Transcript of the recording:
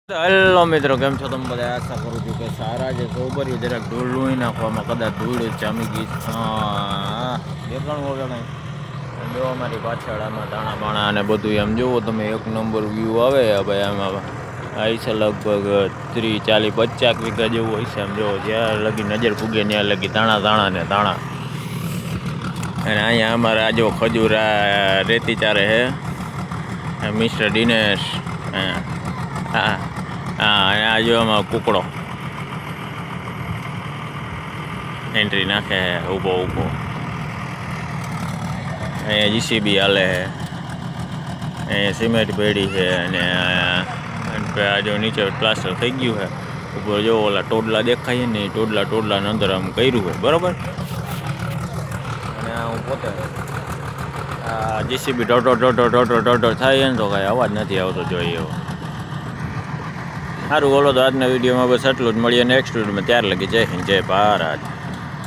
Hello મિત્રો, કેમ છો તમે બધા? આશા કરું છું કે સારા છે. સોબર્યું જરાક ધૂળ લૂઈ નાખવામાં કદાચ ધૂળ જામી ગઈ. દેખાણું વગર જો અમારી પાછળ આમાં દાણા બાણા અને બધું એમ જુઓ તમે, એક નંબર વ્યૂ આવે. ભાઈ આમાં આવી છે લગભગ 30, 40, 50 વીઘા જેવું હોય છે. એમ જો જ્યાં લગી નજર પૂગે ત્યાં લગી દાણા દાણા ને દાણા. અને અહીંયા અમારા જો ખજૂર રેતી ચારે હે મિસ્ટર દિનેશ. હા હા, આ જો આમાં કુકડો એન્ટ્રી નાખે ઊભો ઊભો. અહીંયા જીસીબી હાલે છે, અહીંયા સિમેન્ટ પેડી છે. અને આ જો નીચે પ્લાસ્ટર થઈ ગયું છે. ઉપર જો ઓલા ટોડલા દેખાય ને, ટોડલાને અંદર આમ કર્યું હોય બરાબર. અને હું પોતે આ જીસીબી ઢોઢો થાય ને તો કાંઈ અવાજ નથી આવતો જોઈએ એવો. સારું, બોલો તો આજના વિડીયોમાં બસ એટલું જ. મળીએ નેક્સ્ટ વિડીયોમાં. ત્યાર લગી જય હિન્દ, જય ભારત.